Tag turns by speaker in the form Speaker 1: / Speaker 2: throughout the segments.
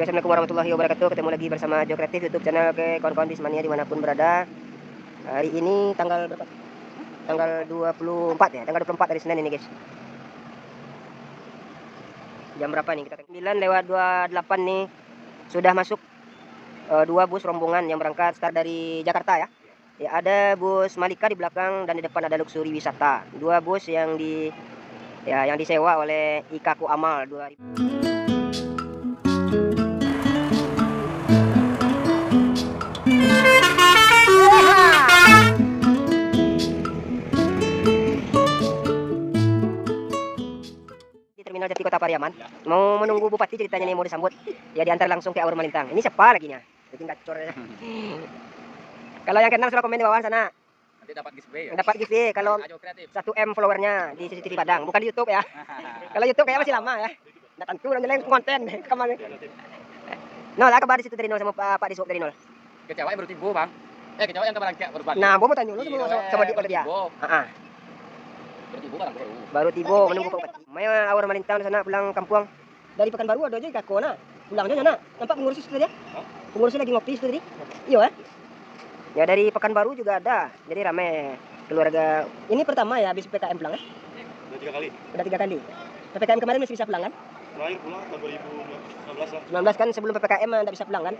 Speaker 1: Oke, assalamualaikum warahmatullahi wabarakatuh. Ketemu lagi bersama Jo Kreatif YouTube channel. Oke, kawan-kawan Bismania dimanapun berada. Hari ini tanggal berapa? Tanggal 24 ya. Tanggal 24 hari Senin ini, guys. Jam berapa nih? Kita 9:28 nih. Sudah masuk dua bus rombongan yang berangkat start dari Jakarta ya. Ya, ada bus Malika di belakang dan di depan ada Luxury Wisata. Dua bus yang disewa oleh Ikaku Amal 2000. Terminal Jati Kota Pariaman. Mau menunggu Bupati ceritanya nih, mau disambut. Ya diantar langsung ke Aur Malintang. Ini siapa lagi nya? Bikin gacor ya. Kalau yang kenal sudah komen di bawah sana.
Speaker 2: Nanti dapat giveaway ya?
Speaker 1: Dapat giveaway kalau 1M followernya di CCTV Padang, bukan di YouTube ya. Kalau YouTube kayak masih lama ya. Nah, tentu nanti konten kemana. Nol, apa kabar di situ dari Nol sama Pak Disop dari Nol?
Speaker 2: Kecewa yang baru tiba, Bang. Kecewa yang kemarin baru balik.
Speaker 1: Nah, mau tanya dulu sama dia kalau dia. Heeh. Baru tiba menunggu Pak Bupati. Maya Aur Malintang di sana pulang kampung. Dari Pekanbaru ada aja Kako na. Pulangnya sana. Nampak pengurus itu dia? Pengurusnya lagi ngopi itu tadi. Iya, ya dari Pekanbaru juga ada. Jadi rame keluarga. Ini pertama ya habis PPKM pulang ya?
Speaker 3: Udah 3 kali.
Speaker 1: Udah 3 kali. PPKM kemarin masih bisa pulang kan?
Speaker 3: Terakhir pulang tahun 2019 lah.
Speaker 1: 19 kan sebelum PPKM enggak bisa pulang kan?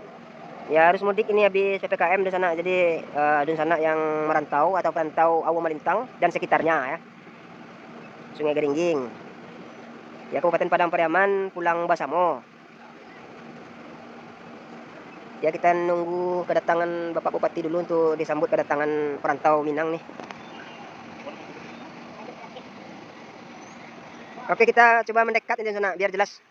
Speaker 1: Ya harus mudik ini habis PPKM di sana. Jadi di sana yang merantau atau perantau Aur Malintang dan sekitarnya ya. Sungai Geringging. Ya Kabupaten Padang Pariaman pulang Basamo. Ya kita nunggu kedatangan Bapak Bupati dulu untuk disambut kedatangan perantau Minang nih. Oke, kita coba mendekat di sana biar jelas.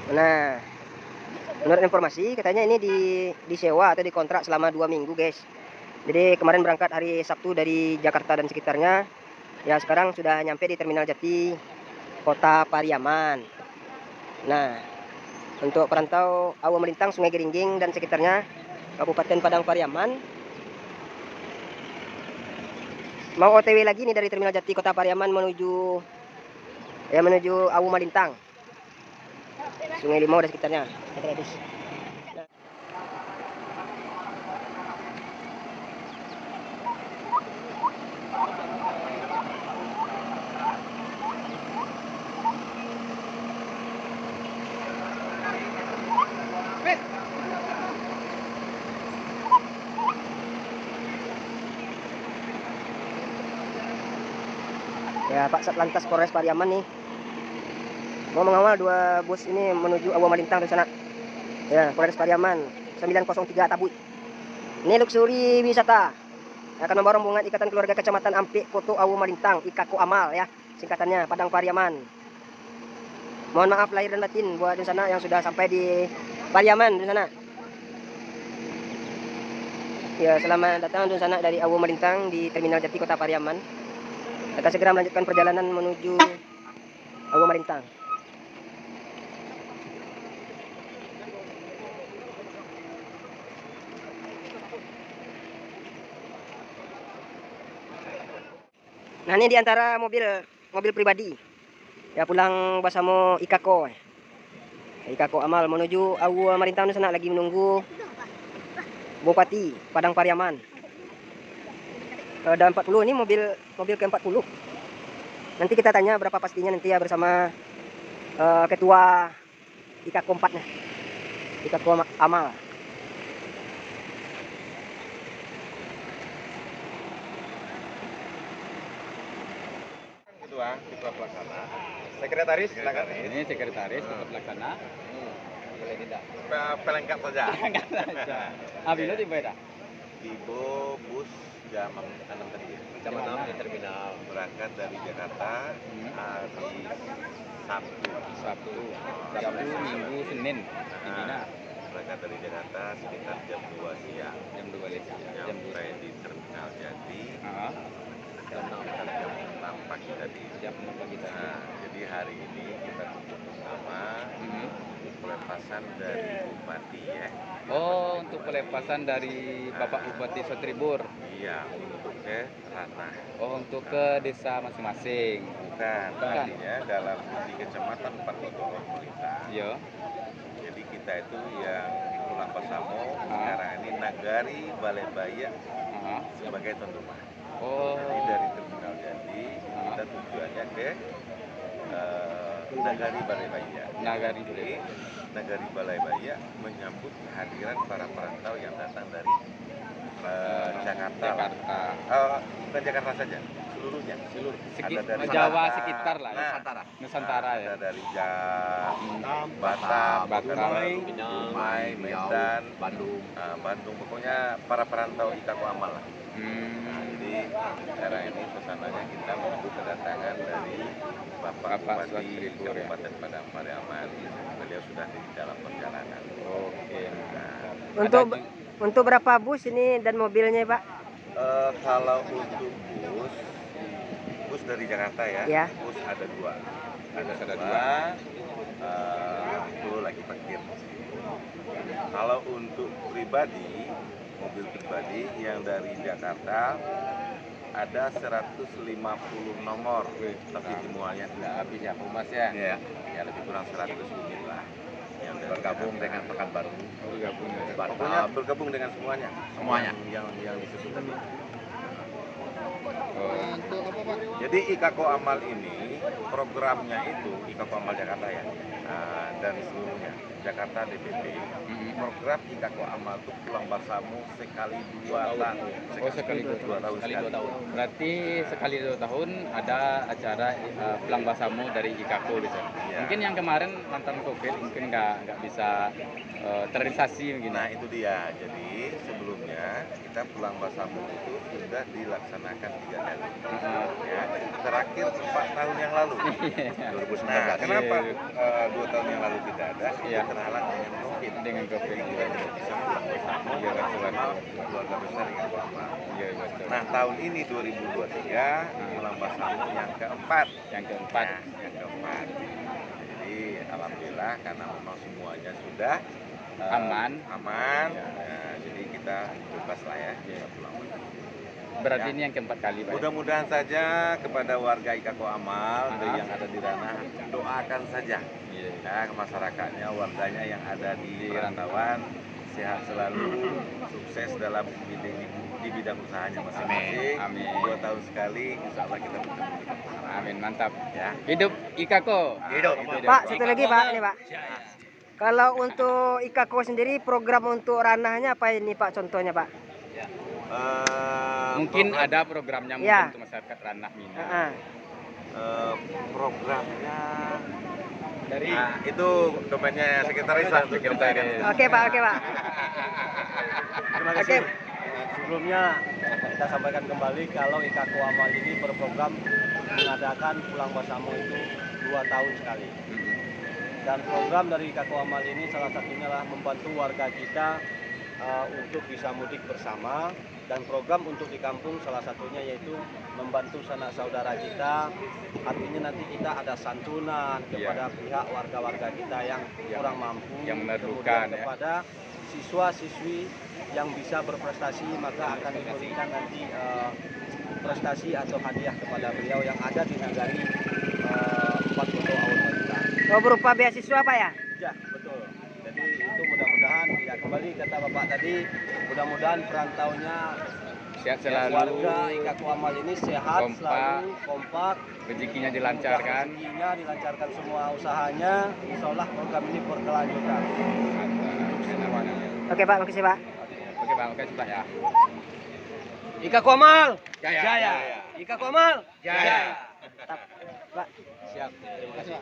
Speaker 1: Nah, menurut informasi katanya ini disewa atau dikontrak selama 2 minggu, guys. Jadi kemarin berangkat hari Sabtu dari Jakarta dan sekitarnya. Ya sekarang sudah nyampe di Terminal Jati Kota Pariaman. Nah, untuk perantau Aur Malintang, Sungai Geringging dan sekitarnya Kabupaten Padang Pariaman mau OTW lagi nih dari Terminal Jati Kota Pariaman menuju Aur Malintang, Sungai Limau dan sekitarnya. Ya Pak Satlantas Polres Pariaman nih mau mengawal 2 bus ini menuju Aur Malintang di sana. Ya Polres Pariaman 903 Tabui. Ini Luxury Wisata akan membawa rombongan Ikatan Keluarga Kecamatan Ampik Koto Aur Malintang, Ikaku Amal ya singkatannya, Padang Pariaman. Mohon maaf lahir dan batin buat di sana yang sudah sampai di Pariaman di sana. Ya selamat datang di sana dari Aur Malintang di Terminal Jati Kota Pariaman. Kita segera melanjutkan perjalanan menuju Aur Malintang. Nah ini diantara mobil pribadi. Ya pulang Basamo Ikako Amal menuju Aur Malintang di sana, lagi menunggu Bupati Padang Pariaman. Ada 40 ini mobil ke-40. Nanti kita tanya berapa pastinya nanti ya bersama ketua Ikaku 4 nya. Ikaku Amal.
Speaker 3: Ketua pelaksana. Sekretaris silakan.
Speaker 2: Ini sekretaris ketua pelaksana. Boleh tidak?
Speaker 3: Pelengkap saja.
Speaker 2: Abino tiba dah.
Speaker 3: Tibo bus jam 6 tadi. Jam 6 di terminal, berangkat dari Jakarta hari Sabtu,
Speaker 2: Minggu, Senin.
Speaker 3: Berangkat dari Jakarta sekitar jam 2 siang. Sampai di Terminal Jati jam 6 pagi tadi. Jadi hari ini kita tunggu bersama pelepasan dari Bupati ya.
Speaker 2: Oh, pelepasan dari Bapak Bupati Sotribur.
Speaker 3: Iya, untuk ke ranah.
Speaker 2: Oh, untuk ke desa masing-masing.
Speaker 3: Bukan. Artinya dalam di kecamatan Parkoto Pemerintah.
Speaker 2: Iya.
Speaker 3: Jadi kita itu yang di Pulang Basamo sekarang ini Nagari Balebaya sebagai tuan rumah.
Speaker 2: Oh.
Speaker 3: Jadi dari Terminal Jadi kita tujuannya ke Nagari Balebaya.
Speaker 2: Nagari
Speaker 3: Jadi Nagari Balebaya menyambut kehadiran para perantau yang datang dari Jakarta. Bukan Jakarta saja, seluruhnya. Ada dari
Speaker 2: Jawa sekitar lah.
Speaker 3: Nusantara.
Speaker 2: Nusantara ya.
Speaker 3: Ada dari Batam, Dumai, Medan, Bandung. Pokoknya para perantau Ikaku Amal lah. Nah, jadi sekarang ini suasananya kita menunggu kedatangan dari Bapak Bupati Kabupaten Padang Pariaman. Beliau sudah di dalam perjalanan.
Speaker 2: Oke.
Speaker 3: Nah,
Speaker 1: Untuk berapa bus ini dan mobilnya, Pak?
Speaker 3: kalau untuk bus dari Jakarta ya, bus ada dua. Ada dua. Itu lagi parkir. Kalau untuk pribadi, mobil pribadi yang dari Jakarta ada 150 nomor, tapi semuanya tidak habis ya, Mas ya. Ya lebih kurang 100 unit lah. Yang bergabung dengan Pekanbaru. Bergabung dengan semuanya. Yang disebut tadi. Jadi Ikaku Amal ini programnya itu Ikaku Amal Jakarta ya, dan seluruhnya Jakarta DPP. Program Ikaku Amal itu Pulang Basamo sekali 2 tahun.
Speaker 2: Sekali 2 tahun. Berarti sekali 2 tahun ada acara Pulang Basamo dari Ikaku gitu. Ya. Mungkin yang kemarin lantaran COVID mungkin nggak bisa terrealisasi mungkin.
Speaker 3: Nah itu dia. Jadi sebelumnya kita Pulang Basamo itu sudah dilaksanakan 3 kali. Ya, terakhir 4 tahun yang lalu. 2019. Nah, kenapa 2 tahun yang lalu tidak ada? Itu terhalang dengan COVID. Jadi kita tidak bisa Pulang Basamo keluarga besar yang lama. Nah tahun ini 2023 Pulang Basamo yang keempat. Jadi alhamdulillah karena memang semuanya sudah aman. Nah, jadi kita bebas lah ya. Pulang Basamo.
Speaker 2: Berarti ini yang keempat kali, Pak.
Speaker 3: Mudah-mudahan saja kepada warga Ikaku Amal yang ada di ranah, doakan saja ya ke masyarakatnya, warganya yang ada di perantauan sehat selalu, sukses dalam di bidang usahanya masing-masing.
Speaker 2: Amin.
Speaker 3: 2 tahun sekali, insya Allah kita bertemu di kampung.
Speaker 2: Amin, mantap.
Speaker 3: Ya.
Speaker 2: Hidup Ikaku.
Speaker 3: Hidup.
Speaker 1: Pak, satu lagi Pak, ini Pak. Kalau untuk Ikaku sendiri program untuk ranahnya apa ini Pak? Contohnya Pak?
Speaker 2: Mungkin ada programnya mungkin untuk masyarakat ranah Minang.
Speaker 3: Programnya
Speaker 2: dari
Speaker 3: itu domainnya sekretaris.
Speaker 1: Oke Pak.
Speaker 4: Terima kasih. Sebelumnya kita sampaikan kembali kalau Ikaku Amal ini berprogram mengadakan Pulang Basamo itu 2 tahun sekali. Dan program dari Ikaku Amal ini salah satunya adalah membantu warga kita untuk bisa mudik bersama, dan program untuk di kampung salah satunya yaitu membantu sanak saudara kita. Artinya nanti kita ada santunan kepada pihak warga-warga kita yang kurang mampu,
Speaker 2: yang memerlukan,
Speaker 4: kepada siswa-siswi yang bisa berprestasi, maka akan diberikan nanti prestasi atau hadiah kepada beliau yang ada di Nagari Parkoto Pemerintah.
Speaker 1: Oh, berupa beasiswa Pak ya?
Speaker 4: Ya, betul. Jadi itu mudah-mudahan ya, kembali kata Bapak tadi, mudah-mudahan perantaunya
Speaker 2: sehat selalu,
Speaker 4: warga Ikaku Amal ini sehat, selalu kompak,
Speaker 2: rezekinya dilancarkan,
Speaker 4: semua usahanya. Insya Allah program ini berkelanjutan.
Speaker 1: Oke Pak, makasih Pak.
Speaker 2: Oke Pak, makasih Pak ya.
Speaker 4: Ikaku Amal
Speaker 2: Jaya.
Speaker 4: Ikaku Amal
Speaker 2: Jaya.
Speaker 1: Pak.
Speaker 2: Siap. Terima kasih.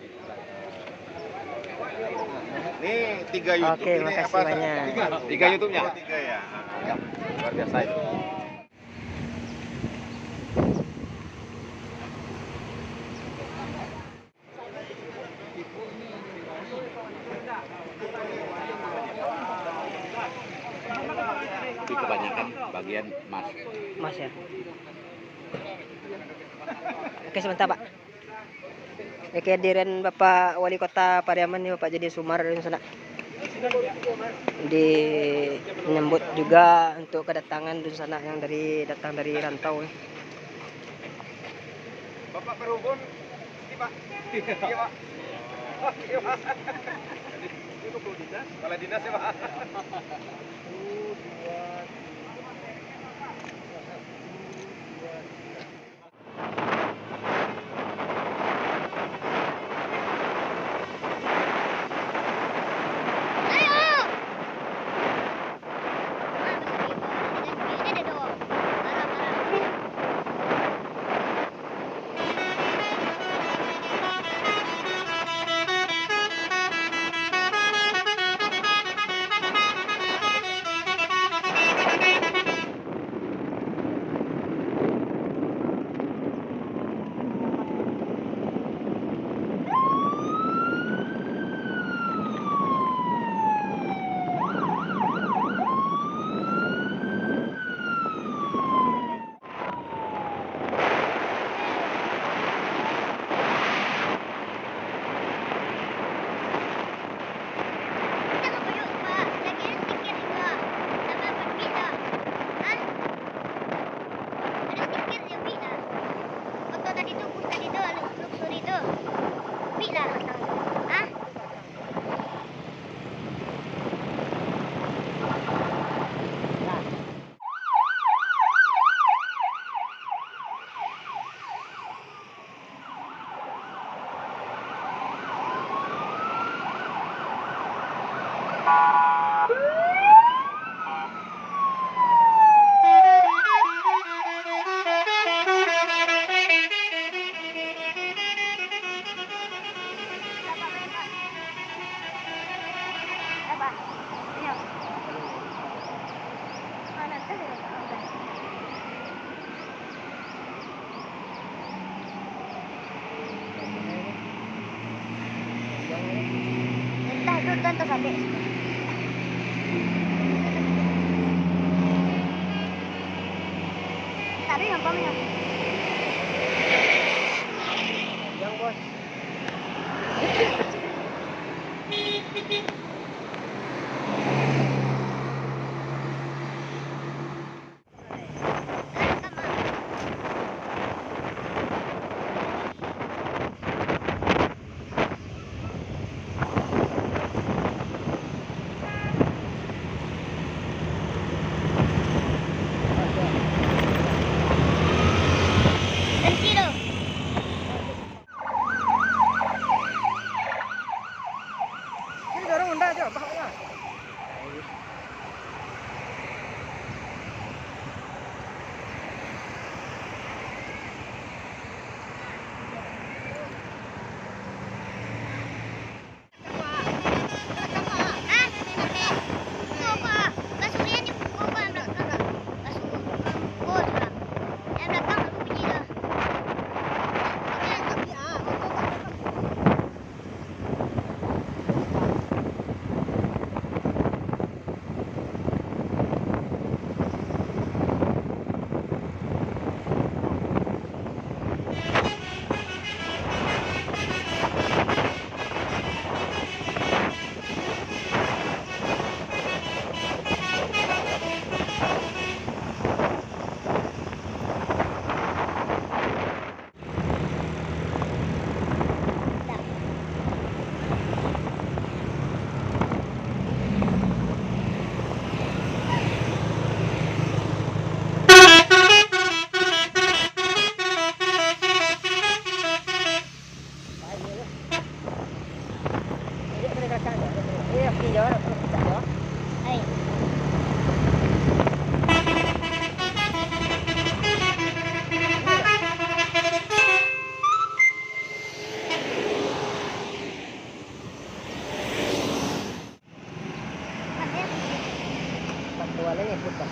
Speaker 3: Ini 3 YouTube.
Speaker 1: Oke, makasih banyak.
Speaker 2: 3 YouTube-nya.
Speaker 3: 3 ya.
Speaker 2: Luar biasa itu. Itu kebanyakan bagian mas
Speaker 1: ya. Oke, sebentar Pak. Kehadiran Bapak Wali Kota Pariaman nih Bapak Jadi Sumar dari sana. di menyambut juga untuk kedatangan di sana yang datang dari rantau.
Speaker 3: Bapak berhubung, ini Pak. Iya Pak. Oh, iya Pak. Ini kepala dinas. Kepala dinas ya Pak.
Speaker 5: Entah itu tentu sampai. Tadi yang paling
Speaker 1: Yang bos. Ini dorong Honda aja, bahaya. Batuan ini putar.